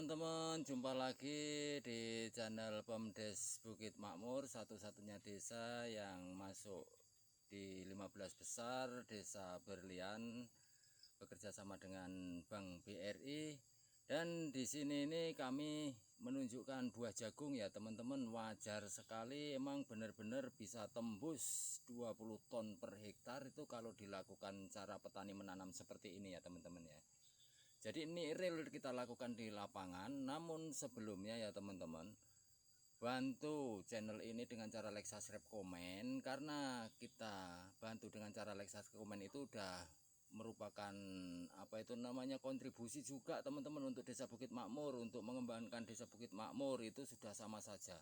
teman-teman, jumpa lagi di channel Pemdes Bukit Makmur, satu-satunya desa yang masuk di 15 besar desa Berlian, bekerja sama dengan Bank BRI. Dan di sini ini kami menunjukkan buah jagung ya teman-teman, wajar sekali, emang benar-benar bisa tembus 20 ton per hektar itu kalau dilakukan cara petani menanam seperti ini ya teman-teman ya. Jadi ini real kita lakukan di lapangan. Namun sebelumnya ya teman-teman, bantu channel ini dengan cara like, subscribe, komen. Karena kita bantu dengan cara like, subscribe, komen itu udah merupakan apa itu namanya kontribusi juga teman-teman untuk Desa Bukit Makmur, untuk mengembangkan Desa Bukit Makmur itu sudah sama saja.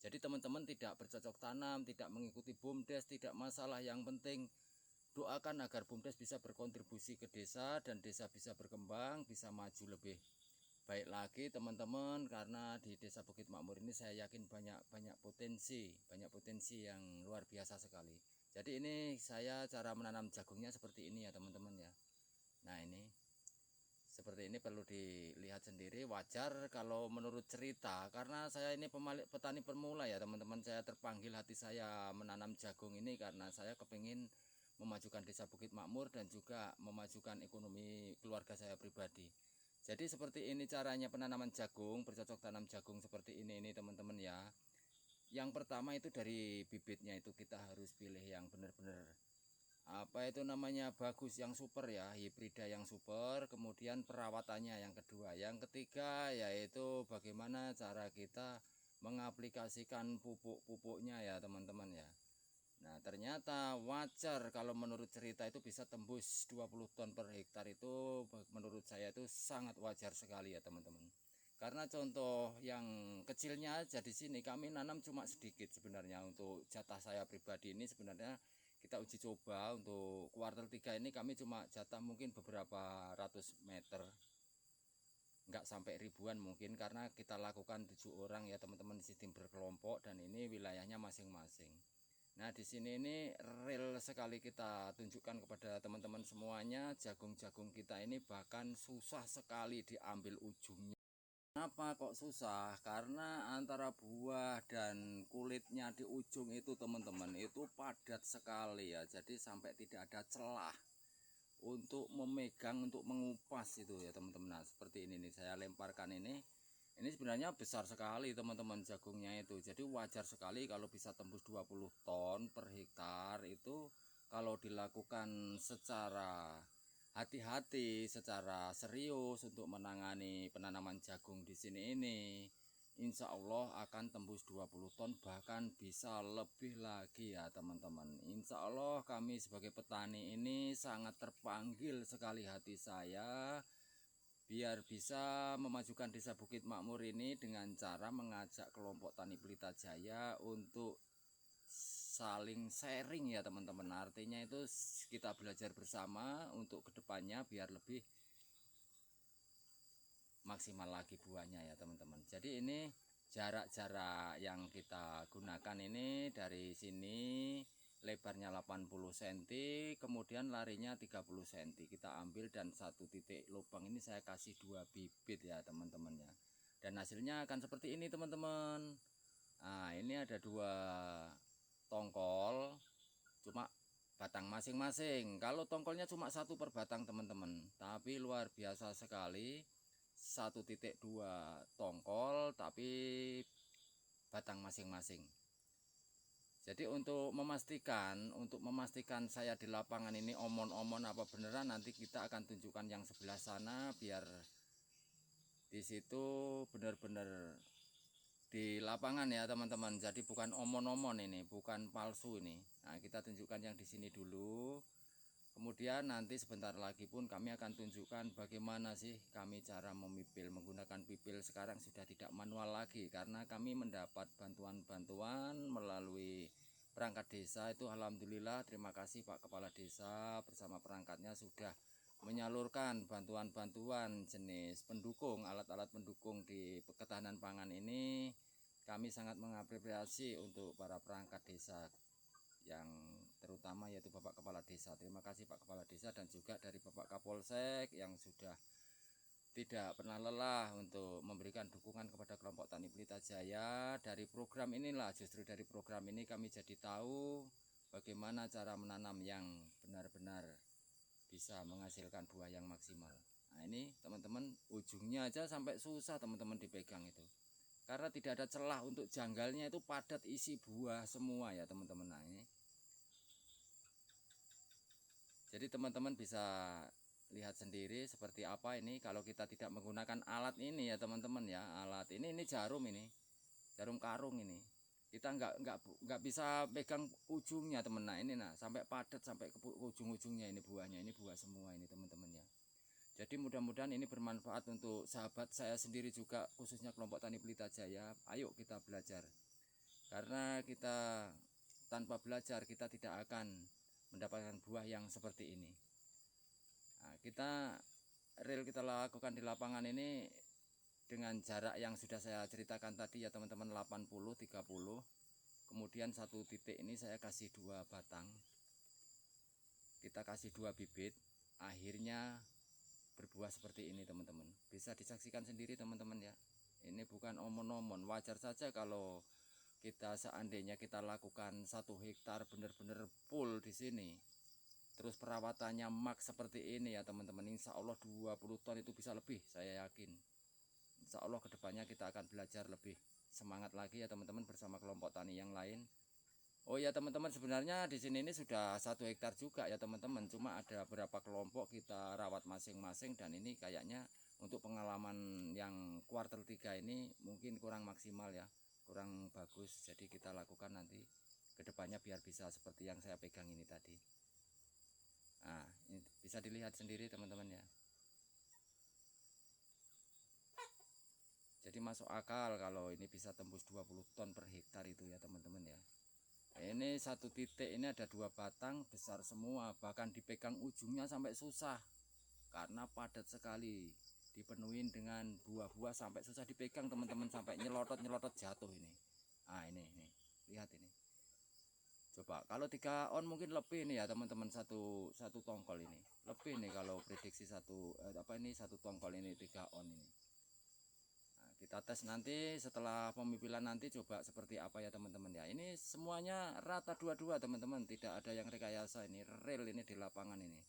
Jadi teman-teman tidak bercocok tanam, tidak mengikuti BUMDes, tidak masalah, yang penting doakan agar BUMDes bisa berkontribusi ke desa dan desa bisa berkembang, bisa maju lebih baik lagi teman-teman. Karena di Desa Bukit Makmur ini saya yakin banyak potensi yang luar biasa sekali. Jadi ini saya cara menanam jagungnya seperti ini ya teman-teman ya. Nah ini seperti ini, perlu dilihat sendiri. Wajar kalau menurut cerita, karena saya ini petani pemula ya teman-teman. Saya terpanggil hati saya menanam jagung ini karena saya kepingin memajukan Desa Bukit Makmur dan juga memajukan ekonomi keluarga saya pribadi. Jadi seperti ini caranya penanaman jagung, bercocok tanam jagung seperti ini teman-teman ya. Yang pertama itu dari bibitnya, itu kita harus pilih yang benar-benar apa itu namanya bagus, yang super ya, hibrida yang super. Kemudian perawatannya yang kedua. Yang ketiga yaitu bagaimana cara kita mengaplikasikan pupuk-pupuknya ya teman-teman ya. Nah ternyata wajar kalau menurut cerita itu bisa tembus 20 ton per hektar. Itu menurut saya itu sangat wajar sekali ya teman-teman. Karena contoh yang kecilnya aja, di sini kami nanam cuma sedikit sebenarnya. Untuk jatah saya pribadi ini sebenarnya kita uji coba untuk kuartal 3 ini kami cuma jatah mungkin beberapa ratus meter, nggak sampai ribuan mungkin, karena kita lakukan 7 orang ya teman-teman, di sistem berkelompok dan ini wilayahnya masing-masing. Nah di sini ini real sekali kita tunjukkan kepada teman-teman semuanya, jagung-jagung kita ini bahkan susah sekali diambil ujungnya. Kenapa kok susah? Karena antara buah dan kulitnya di ujung itu teman-teman itu padat sekali ya. Jadi sampai tidak ada celah untuk memegang, untuk mengupas itu ya teman-teman. Nah seperti ini nih, saya lemparkan ini. Ini sebenarnya besar sekali teman-teman jagungnya itu. Jadi wajar sekali kalau bisa tembus 20 ton per hektar itu kalau dilakukan secara hati-hati, secara serius untuk menangani penanaman jagung di sini ini. Insya Allah akan tembus 20 ton, bahkan bisa lebih lagi ya teman-teman. Insya Allah kami sebagai petani ini sangat terpanggil sekali hati saya biar bisa memajukan Desa Bukit Makmur ini dengan cara mengajak kelompok Tani Pelita Jaya untuk saling sharing ya teman-teman. Artinya itu kita belajar bersama untuk kedepannya biar lebih maksimal lagi buahnya ya teman-teman. Jadi ini jarak-jarak yang kita gunakan ini dari sini lebarnya 80 cm, kemudian larinya 30 cm kita ambil, dan satu titik lubang ini saya kasih 2 bibit ya teman-teman ya. Dan hasilnya akan seperti ini teman-teman. Nah ini ada 2 tongkol, cuma batang masing-masing. Kalau tongkolnya cuma 1 per batang teman-teman, tapi luar biasa sekali, 1,2 tongkol tapi batang masing-masing. Jadi untuk memastikan saya di lapangan ini omon-omon apa beneran, nanti kita akan tunjukkan yang sebelah sana biar di situ benar-benar di lapangan ya teman-teman. Jadi bukan omon-omon ini, bukan palsu ini. Nah kita tunjukkan yang di sini dulu. Kemudian nanti sebentar lagi pun kami akan tunjukkan bagaimana sih kami cara memipil menggunakan pipil. Sekarang sudah tidak manual lagi karena kami mendapat bantuan-bantuan melalui perangkat desa itu. Alhamdulillah, terima kasih Pak Kepala Desa bersama perangkatnya sudah menyalurkan bantuan-bantuan jenis pendukung, alat-alat pendukung di ketahanan pangan ini. Kami sangat mengapresiasi untuk para perangkat desa, yang terutama yaitu Bapak Kepala Desa. Terima kasih Pak Kepala Desa, dan juga dari Bapak Kapolsek yang sudah tidak pernah lelah untuk memberikan dukungan kepada kelompok Tani Pelita Jaya. Dari program inilah, justru dari program ini kami jadi tahu bagaimana cara menanam yang benar-benar bisa menghasilkan buah yang maksimal. Nah ini teman-teman, ujungnya aja sampai susah teman-teman dipegang itu, karena tidak ada celah untuk janggalnya, itu padat isi buah semua ya teman-teman. Nah ini jadi teman-teman bisa lihat sendiri seperti apa ini kalau kita tidak menggunakan alat ini ya teman-teman ya. Alat ini jarum, ini jarum karung, ini kita nggak bisa pegang ujungnya teman. Nah ini, nah sampai padat sampai ke ujung-ujungnya, ini buahnya, ini buah semua ini teman-teman ya. Jadi mudah-mudahan ini bermanfaat untuk sahabat saya sendiri juga, khususnya kelompok Tani Pelita Jaya. Ayo kita belajar, karena kita tanpa belajar kita tidak akan mendapatkan buah yang seperti ini. Nah, kita lakukan di lapangan ini dengan jarak yang sudah saya ceritakan tadi ya teman-teman, 80-30. Kemudian satu titik ini saya kasih 2 batang, kita kasih 2 bibit, akhirnya berbuah seperti ini teman-teman. Bisa disaksikan sendiri teman-teman ya. Ini bukan omon-omon, wajar saja kalau kita seandainya kita lakukan 1 hektar benar-benar full di sini, terus perawatannya mak seperti ini ya teman-teman, insya Allah 20 ton itu bisa lebih, saya yakin. Insya Allah kedepannya kita akan belajar lebih semangat lagi ya teman-teman bersama kelompok tani yang lain. Oh ya teman-teman, sebenarnya di sini ini sudah 1 hektar juga ya teman-teman, cuma ada beberapa kelompok kita rawat masing-masing, dan ini kayaknya untuk pengalaman yang kuartal 3 ini mungkin kurang maksimal ya, kurang bagus. Jadi kita lakukan nanti kedepannya biar bisa seperti yang saya pegang ini tadi. Nah, ini bisa dilihat sendiri teman-teman ya. Jadi masuk akal kalau ini bisa tembus 20 ton per hektar itu ya teman-teman ya. Ini satu titik ini ada 2 batang besar semua, bahkan dipegang ujungnya sampai susah karena padat sekali, dipenuhin dengan buah-buah sampai susah dipegang teman-teman, sampai nyelotot jatuh ini. Nah ini lihat ini. Coba kalau 3 on mungkin lebih nih ya teman-teman, satu tongkol ini lebih nih kalau prediksi satu tongkol ini 3 on ini. Nah, kita tes nanti setelah pemipilan nanti, coba seperti apa ya teman-teman ya. Ini semuanya rata dua-dua teman-teman, tidak ada yang rekayasa, ini real ini di lapangan ini.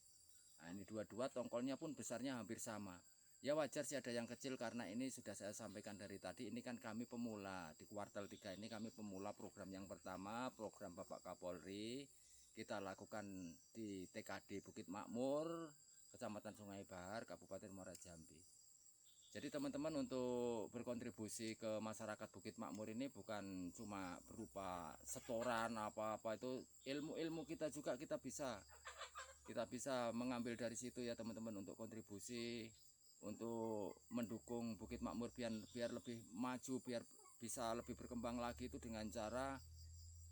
Nah ini dua-dua tongkolnya pun besarnya hampir sama. Ya wajar sih ada yang kecil, karena ini sudah saya sampaikan dari tadi, ini kan kami pemula di kuartal 3 ini, kami pemula program yang pertama, program Bapak Kapolri. Kita lakukan di TKD Bukit Makmur, Kecamatan Sungai Bahar, Kabupaten Muara Jambi. Jadi teman-teman, untuk berkontribusi ke masyarakat Bukit Makmur ini bukan cuma berupa setoran apa-apa, itu ilmu-ilmu kita juga kita bisa mengambil dari situ ya teman-teman, untuk kontribusi untuk mendukung Bukit Makmur biar lebih maju, biar bisa lebih berkembang lagi, itu dengan cara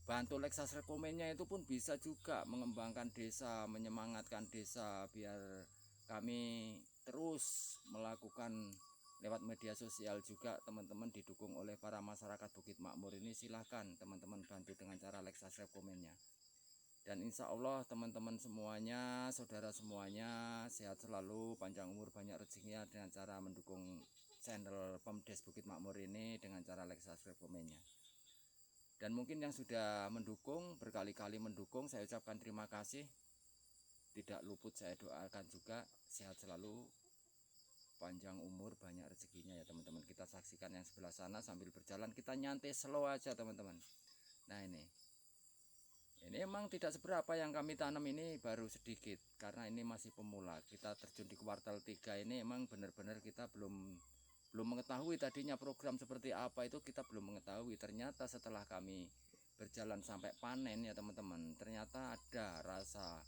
bantu Lexas rekomennya, itu pun bisa juga mengembangkan desa, menyemangatkan desa, biar kami terus melakukan lewat media sosial juga teman-teman, didukung oleh para masyarakat Bukit Makmur ini. Silahkan teman-teman bantu dengan cara Lexas rekomennya. Dan insya Allah teman-teman semuanya, saudara semuanya sehat selalu, panjang umur, banyak rezekinya, dengan cara mendukung channel Pemdes Bukit Makmur ini dengan cara Lexas rekomennya. Dan mungkin yang sudah mendukung, berkali-kali mendukung, saya ucapkan terima kasih. Tidak luput saya doakan juga sehat selalu, panjang umur, banyak rezekinya ya teman-teman. Kita saksikan yang sebelah sana sambil berjalan, kita nyantai slow aja teman-teman. Nah ini emang tidak seberapa yang kami tanam ini, baru sedikit karena ini masih pemula. Kita terjun di kuartal 3 ini emang benar-benar kita belum mengetahui tadinya program seperti apa, itu kita belum mengetahui. Ternyata setelah kami berjalan sampai panen ya teman-teman, ternyata ada rasa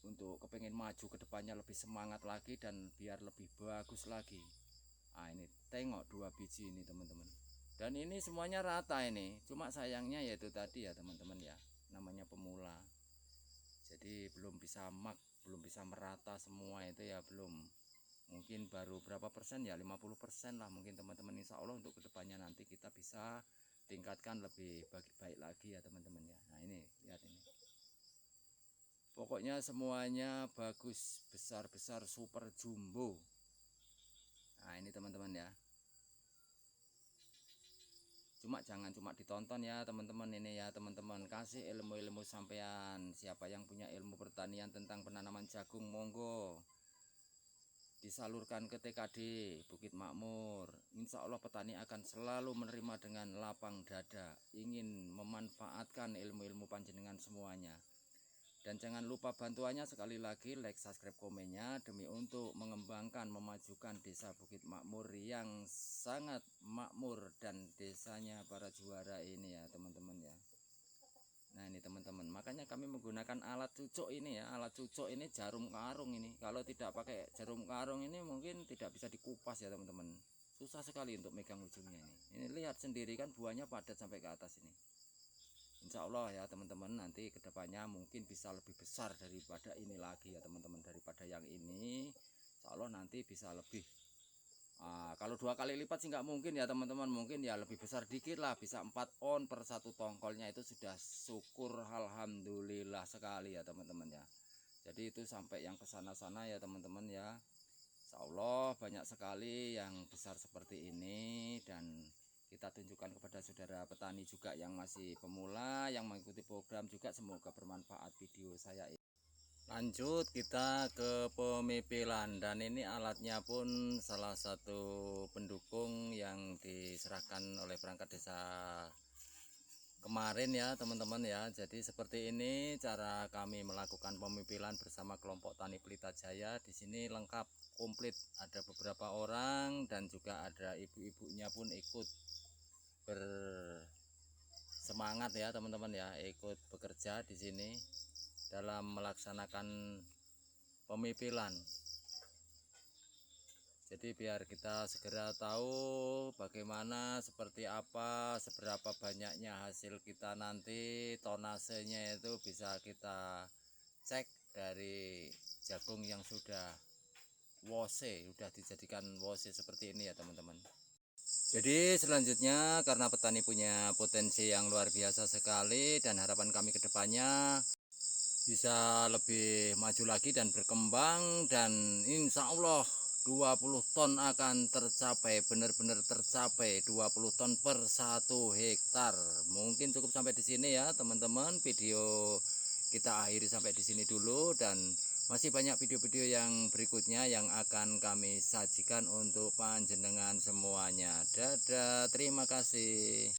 untuk kepengen maju ke depannya, lebih semangat lagi dan biar lebih bagus lagi. Nah ini tengok 2 biji ini teman-teman, dan ini semuanya rata ini, cuma sayangnya yaitu tadi ya teman-teman ya, namanya pemula, jadi belum bisa belum bisa merata semua itu ya, belum, mungkin baru berapa persen ya, 50% lah mungkin teman-teman. Insya Allah untuk kedepannya nanti kita bisa tingkatkan lebih baik lagi ya teman-teman ya. Nah ini lihat ini, pokoknya semuanya bagus, besar-besar, super jumbo. teman-teman ya. Jangan cuma ditonton ya teman-teman, ini ya teman-teman, kasih ilmu-ilmu sampean. Siapa yang punya ilmu pertanian tentang penanaman jagung, monggo disalurkan ke TKD Bukit Makmur. Insya Allah petani akan selalu menerima dengan lapang dada, ingin memanfaatkan ilmu-ilmu panjenengan semuanya. Dan jangan lupa bantuannya sekali lagi, like, subscribe, komennya, demi untuk mengembangkan, memajukan desa Bukit Makmur yang sangat makmur dan desanya para juara ini ya teman-teman ya. Nah ini teman-teman, makanya kami menggunakan alat cucuk ini ya. Alat cucuk ini jarum karung ini. Kalau tidak pakai jarum karung ini mungkin tidak bisa dikupas ya teman-teman. Susah sekali untuk megang ujungnya ini. Ini lihat sendiri kan, buahnya padat sampai ke atas ini. Insya Allah ya teman-teman, nanti kedepannya mungkin bisa lebih besar daripada ini lagi ya teman-teman. Daripada yang ini, insya Allah nanti bisa lebih. Kalau 2 kali lipat sih nggak mungkin ya teman-teman, mungkin ya lebih besar dikit lah, bisa 4 on per satu tongkolnya, itu sudah syukur alhamdulillah sekali ya teman-teman ya. Jadi itu sampai yang ke sana-sana ya teman-teman ya. Insya Allah banyak sekali yang besar seperti ini, dan kita tunjukkan kepada saudara petani juga yang masih pemula yang mengikuti program juga, semoga bermanfaat video saya ini. Lanjut kita ke pemipilan, dan ini alatnya pun salah satu pendukung yang diserahkan oleh perangkat desa kemarin ya teman-teman ya. Jadi seperti ini cara kami melakukan pemipilan bersama kelompok Tani Pelita Jaya. Di sini lengkap komplit, ada beberapa orang dan juga ada ibu-ibunya pun ikut bersemangat ya teman-teman ya, ikut bekerja di sini dalam melaksanakan pemipilan. Jadi biar kita segera tahu bagaimana, seperti apa, seberapa banyaknya hasil kita nanti, tonasenya itu bisa kita cek dari jagung yang sudah wose, sudah dijadikan wose seperti ini ya teman-teman. Jadi selanjutnya, karena petani punya potensi yang luar biasa sekali, dan harapan kami ke depannya bisa lebih maju lagi dan berkembang, dan insya Allah 20 ton akan tercapai, benar-benar tercapai 20 ton per 1 hektar. Mungkin cukup sampai di sini ya teman-teman, video kita akhiri sampai di sini dulu, dan masih banyak video-video yang berikutnya yang akan kami sajikan untuk panjenengan semuanya. Dadah, terima kasih.